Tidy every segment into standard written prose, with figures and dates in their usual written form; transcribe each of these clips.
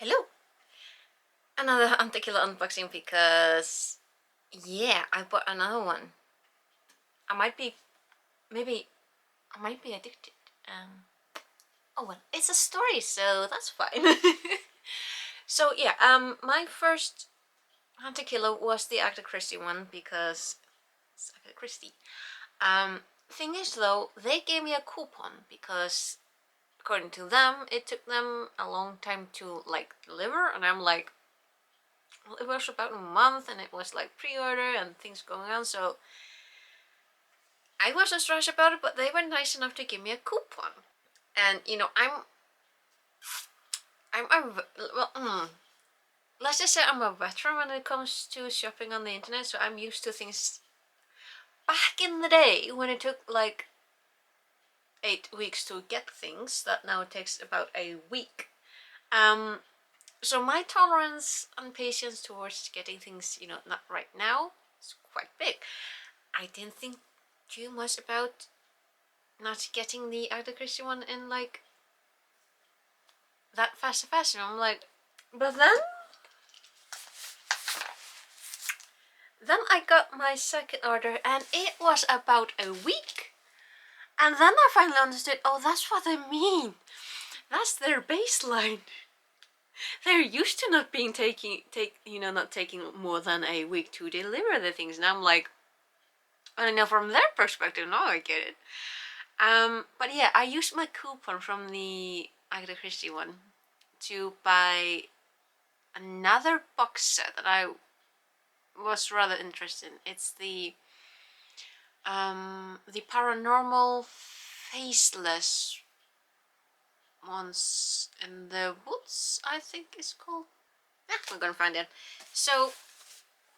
Hello! Another Anti-Killer unboxing because, yeah, I bought another one. I might be, maybe, I might be addicted. Oh well, it's a story, so that's fine. So yeah, my first Anti-Killer was the Agatha Christie one because it's Agatha Christie. Thing is though, they gave me a coupon because according to them, it took them a long time to like deliver, and I'm like, well, it was about a month and it was like pre-order and things going on, so I wasn't stressed about it, but they were nice enough to give me a coupon. And you know, let's just say I'm a veteran when it comes to shopping on the internet, so I'm used to things. Back in the day when it took like 8 weeks to get things, that now takes about a week. So my tolerance and patience towards getting things, you know, not right now, is quite big. I didn't think too much about not getting the Agatha Christie one in like that fast fashion. I'm like, but then I got my second order and it was about a week. And then I finally understood, oh, that's what they mean. That's their baseline. They're used to not being not taking more than a week to deliver the things. And I'm like, I don't know, from their perspective, now I get it. But yeah, I used my coupon from the Agatha Christie one to buy another box set that I was rather interested in. It's the paranormal faceless ones in the woods, I think it's called. Yeah, we're gonna find it. So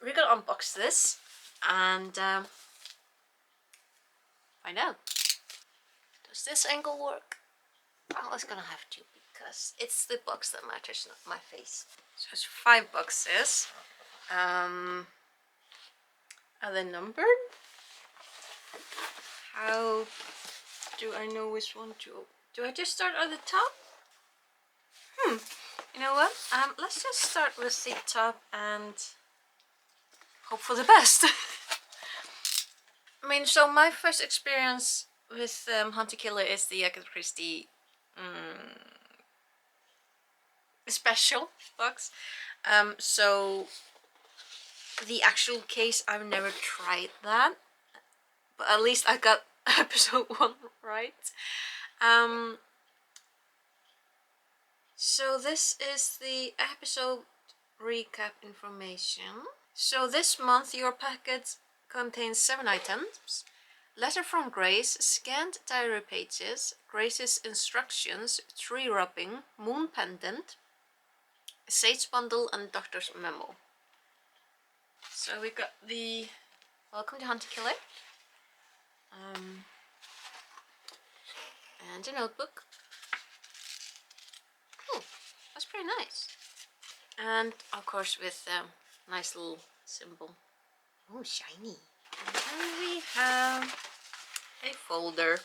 we're gonna unbox this and find out. Does this angle work? Well, it's gonna have to because it's the box that matters, not my face. So it's 5 boxes. Are they numbered? How do I know which one to? Do I just start at the top? You know what? Let's just start with the top and hope for the best. I mean, so my first experience with Hunter Killer is the Agatha Christie special box. So the actual case, I've never tried that, but at least I got episode 1 right. So this is the episode recap information. So this month your packet contains 7 items. Letter from Grace, scanned diary pages, Grace's instructions, tree rubbing, moon pendant, sage bundle and doctor's memo. So we got the Welcome to Hunter Killer, and a notebook. Oh, that's pretty nice. And of course with nice little symbol. Oh, shiny. And then we have a folder.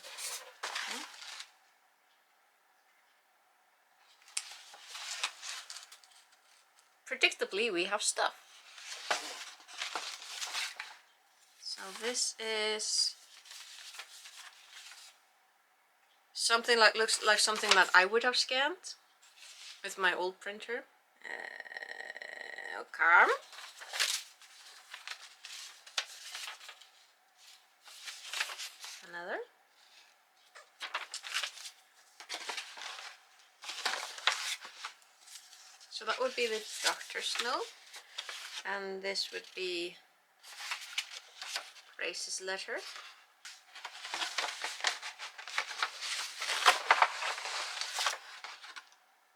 Okay. Predictably, we have stuff. So this is something like, looks like something that I would have scanned with my old printer. Okay. Another. So that would be the doctor's note, and this would be Grace's letter.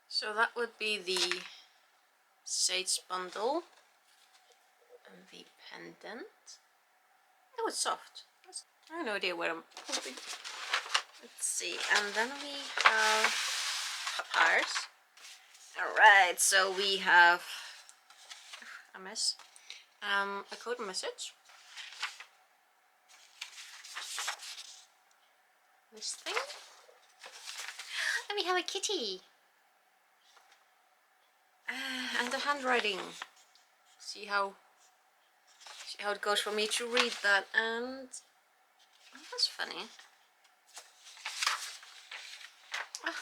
So that would be the sage bundle and the pendant. Oh, it's soft. I have no idea what I'm holding. Let's see, and then we have papyrus. Alright, so we have a mess. A code message. This thing. And we have a kitty. And the handwriting. See how it goes for me to read that. And oh, that's funny. Ah,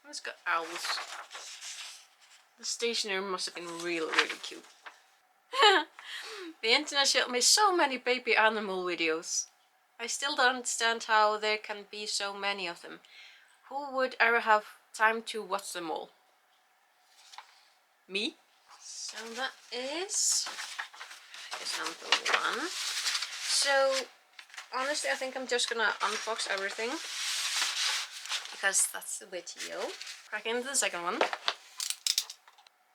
it's got owls. The stationery must have been really, really cute. The internet showed me so many baby animal videos. I still don't understand how there can be so many of them. Who would ever have time to watch them all? Me? So that is example 1. So honestly, I think I'm just gonna unbox everything because that's the way to go. Crack into the second one.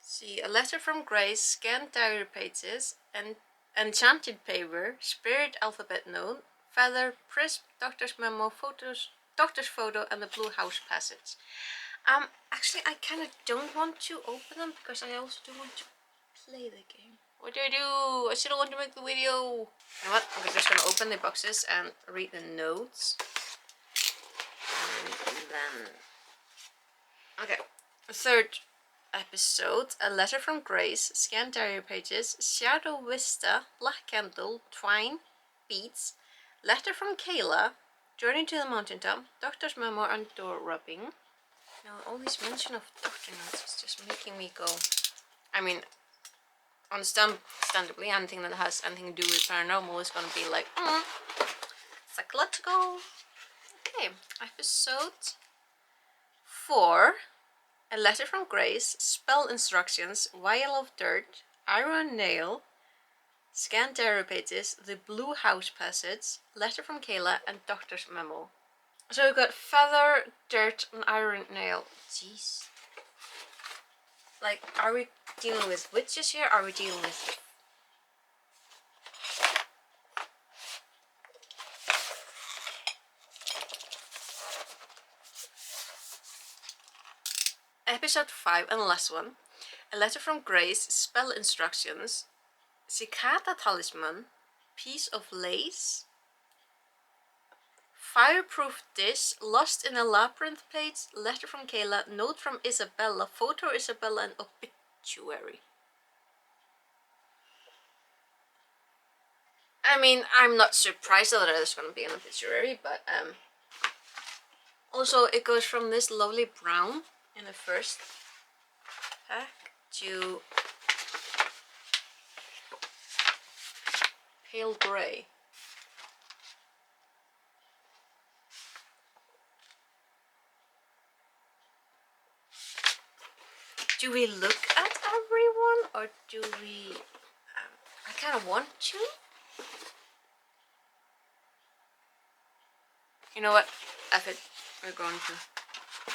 See, a letter from Grace, scanned diary pages, and enchanted paper, spirit alphabet note, feather, prism, doctor's memo, photos, doctor's photo, and the blue house passage. Actually, I kind of don't want to open them because I also do want to play the game. What do? I still want to make the video. You know what? I'm just gonna open the boxes and read the notes. And then... Okay. Third episode, a letter from Grace, scanned diary pages, shadow vista, black candle, twine, beads, letter from Kayla, journey to the mountaintop, doctor's memo, and door rubbing. Now all this mention of doctor notes is just making me go. I mean, understandably, anything that has anything to do with paranormal is gonna be like, psychological. Okay, episode 4. A letter from Grace, spell instructions, vial of dirt, iron nail, scanned diary pages, the blue house passage, letter from Kayla, and doctor's memo. So we've got feather, dirt, and iron nail. Jeez. Like, are we dealing with witches here? Are we dealing with... Episode 5 and last one. A letter from Grace, spell instructions, cicada talisman, piece of lace, fireproof dish, lost in a labyrinth page, letter from Kayla, note from Isabella, photo Isabella, and obituary. I mean, I'm not surprised that there's going to be an obituary, but also it goes from this lovely brown in the first pack to pale grey. Do we look at everyone, or do we... I kind of want to. You know what? F it. We're going to.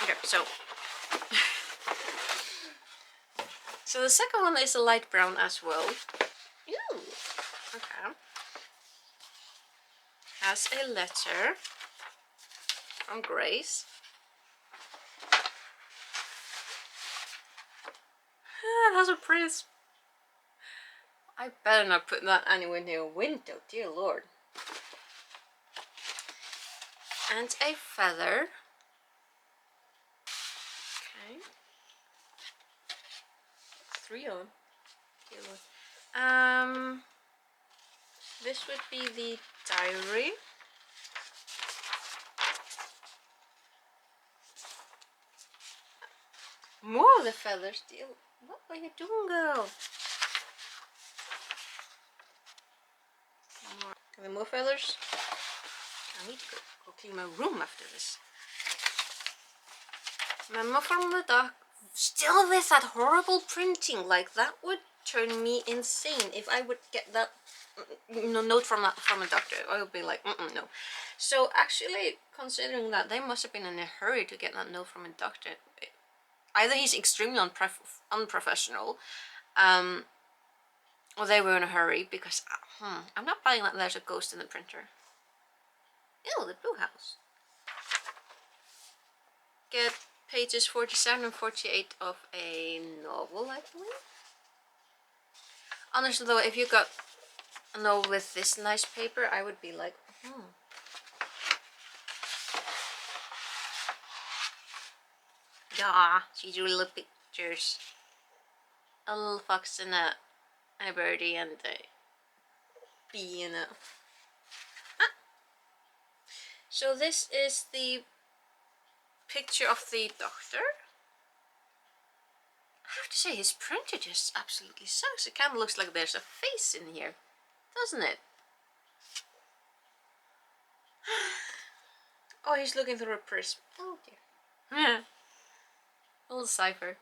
Okay, so... So the second one is a light brown as well. Ew. Okay. Has a letter from Grace. It has a prism. I better not put that anywhere near a window, dear lord. And a feather. Okay. 3 of them. Dear lord. This would be the diary. More of the feathers, dear. What are you doing, girl? Are there more feathers? I need to go clean my room after this. Memo from the doc. Still with that horrible printing. Like, that would turn me insane if I would get that note from a doctor. I would be like, no. So actually, considering that they must have been in a hurry to get that note from a doctor. Either he's extremely unprofessional, or they were in a hurry, because I'm not buying that there's a ghost in the printer. Ew, the blue house. Get pages 47 and 48 of a novel, I believe. Honestly though, if you got a novel with this nice paper, I would be like, Yeah, she drew little pictures. a little fox and a birdie and a bee and a... Ah. So this is the picture of the doctor. I have to say, his printer just absolutely sucks. It kind of looks like there's a face in here, doesn't it? Oh, he's looking through a prism. Oh dear. Yeah. A little cipher.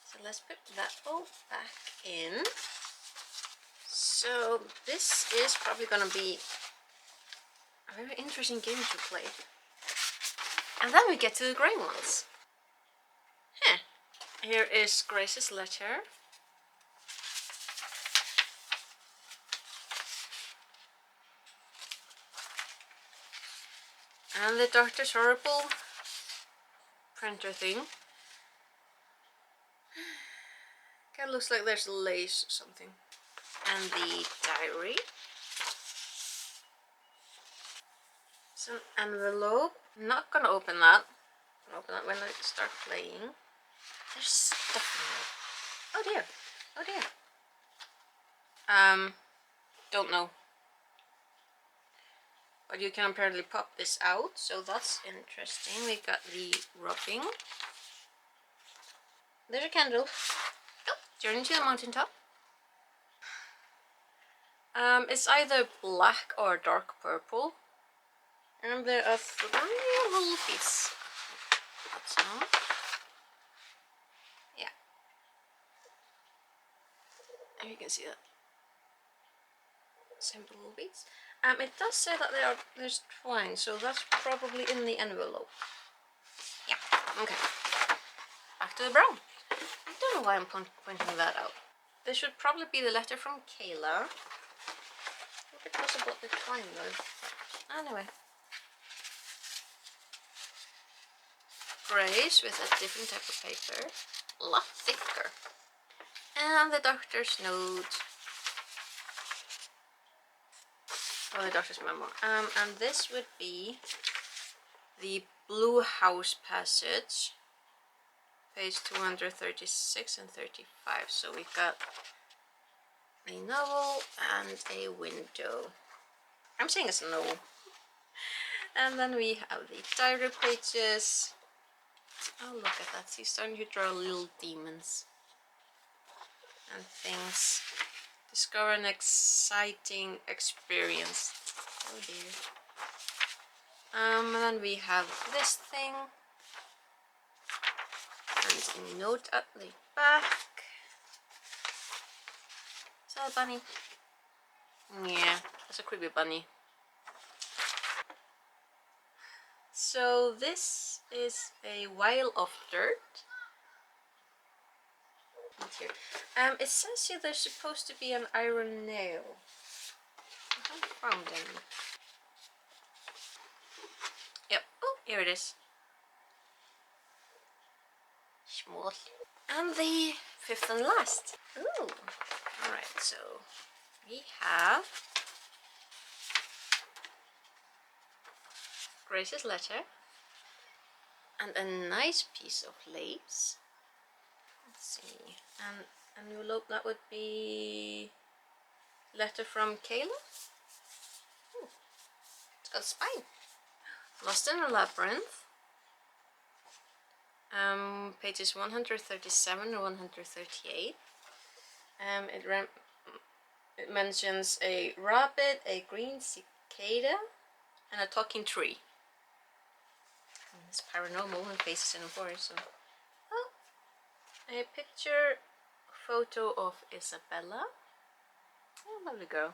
So let's put that all back in. So this is probably gonna be a very interesting game to play. And then we get to the grey ones. Huh. Here is Grace's letter. And the doctor's horrible printer thing. Kind of looks like there's lace or something. And the diary. It's an envelope. I'm not gonna open that. I'll open that when I start playing. There's stuff in there. Oh dear. Oh dear. Don't know. But you can apparently pop this out, so that's interesting. We got the rubbing. There's a candle. Oh, journey to the mountaintop. It's either black or dark purple. And there are 3 little pieces. That's all. Yeah. And you can see that. Simple little beads. It does say that there's twine, so that's probably in the envelope. Yeah, okay. Back to the brown. I don't know why I'm pointing that out. This should probably be the letter from Kayla. What it was about the twine though. Anyway. Grace with a different type of paper. A lot thicker. And the doctor's note. Oh, the doctor's memo. And this would be the Blue House passage, page 236 and 35. So we've got a novel and a window. I'm saying it's a novel. And then we have the diary pages. Oh, look at that. He's starting to draw little demons and things. Discover an exciting experience. Oh dear. And then we have this thing. And a note at the back. Is that a bunny? Yeah, that's a creepy bunny. So this is a vial of dirt. Here. It says here there's supposed to be an iron nail. I haven't found any. Yep. Oh, here it is. Small. And the 5th and last. Ooh. Alright, so we have Grace's letter and a nice piece of lace. Let's see, and envelope, that would be letter from Kayla. Ooh, it's got a spine. Lost in a Labyrinth. Pages 137 and 138. It mentions a rabbit, a green cicada, and a talking tree. And it's paranormal and faces in a forest. So. Oh, a picture, photo of Isabella. Oh, lovely girl,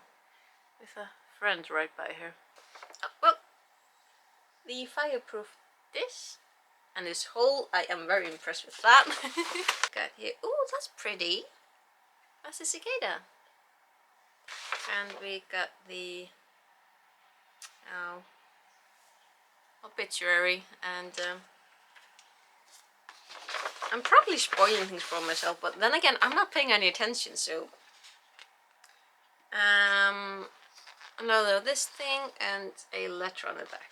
with a friend right by her. Oh, well, the fireproof dish and this hole, I am very impressed with that. Got here, oh, that's pretty. That's a cicada. And we got the obituary, and I'm probably spoiling things for myself, but then again, I'm not paying any attention, so another this thing and a letter on the back.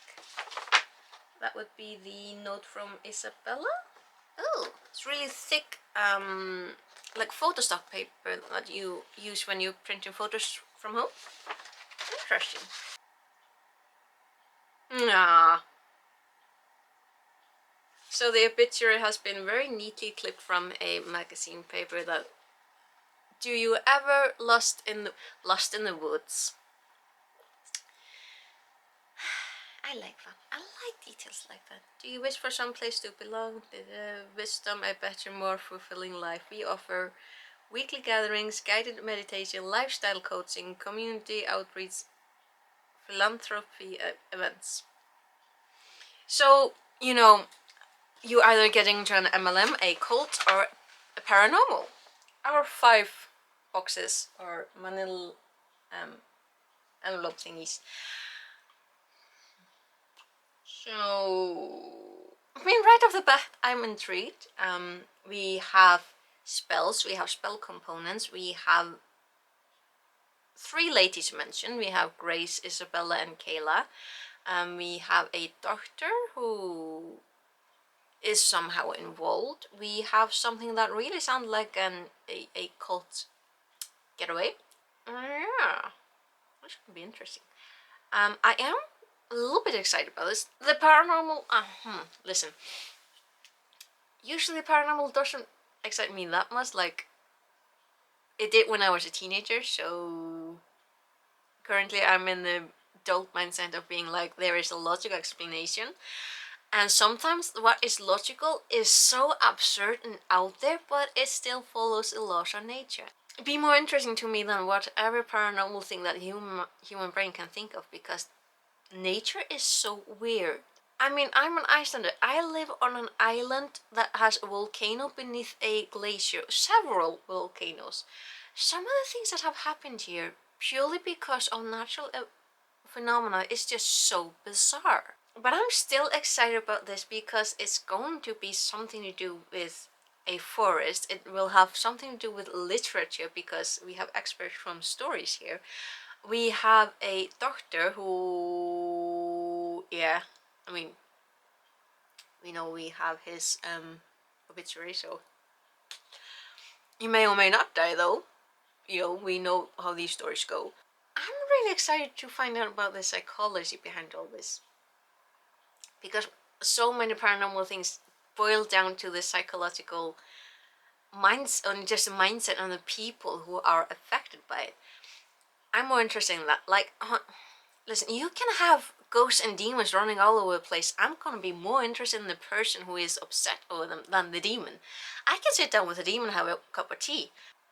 That would be the note from Isabella. Oh, It's really thick, like photo stock paper that you use when you're printing photos from home. Interesting. Nah. So the obituary has been very neatly clipped from a magazine paper. That, do you ever lost in the woods? I like that. I like details like that. Do you wish for some place to belong? Wisdom, a better, more fulfilling life. We offer weekly gatherings, guided meditation, lifestyle coaching, community outreach, philanthropy events. So, you either getting into an MLM, a cult, or a paranormal. Our 5 boxes or manila envelope thingies. So, I mean, right off the bat, I'm intrigued. We have spells, we have spell components, we have 3 ladies mentioned. We have Grace, Isabella, and Kayla. We have a doctor who is somehow involved. We have something that really sounds like a cult getaway. Yeah, that should be interesting. I am a little bit excited about this. The paranormal. Listen. Usually, paranormal doesn't excite me that much. Like it did when I was a teenager. So currently, I'm in the adult mindset of being like, there is a logical explanation. And sometimes what is logical is so absurd and out there, but it still follows the laws of nature. It'd be more interesting to me than whatever paranormal thing that human brain can think of, because nature is so weird. I mean, I'm an Icelander. I live on an island that has a volcano beneath a glacier, several volcanoes. Some of the things that have happened here, purely because of natural phenomena, is just so bizarre. But I'm still excited about this because it's going to be something to do with a forest. It will have something to do with literature because we have experts from stories here. We have a doctor who, yeah, I mean, we know we have his obituary, so he may or may not die though. We know how these stories go. I'm really excited to find out about the psychology behind all this, because so many paranormal things boil down to the psychological minds on just the mindset on the people who are affected by it. I'm more interested in that. Like, listen, you can have ghosts and demons running all over the place. I'm gonna be more interested in the person who is upset over them than the demon. I can sit down with a demon and have a cup of tea.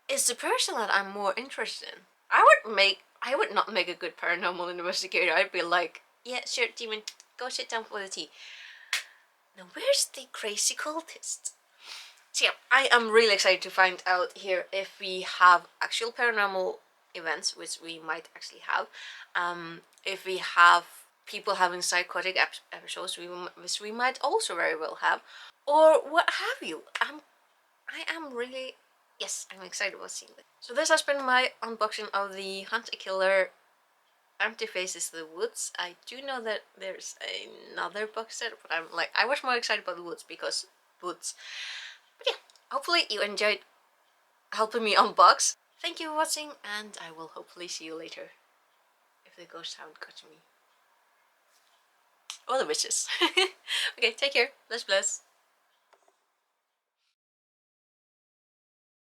It's the person that I'm more interested in. I would not make a good paranormal investigator. I'd be like, yeah, sure, demon, go sit down with a tea. Now, where's the crazy cultist? So yeah, I am really excited to find out here if we have actual paranormal events, which we might actually have. If we have people having psychotic episodes, which we might also very well have, or what have you. I am really, yes, I'm excited about seeing this. So this has been my unboxing of the Hunt a Killer Empty Faces the Woods. I do know that there's another box set, but I was more excited about the woods because woods. But yeah, hopefully you enjoyed helping me unbox. Thank you for watching, and I will hopefully see you later if the ghosts haven't got to me. Or the witches. Okay, take care. Bless, bless.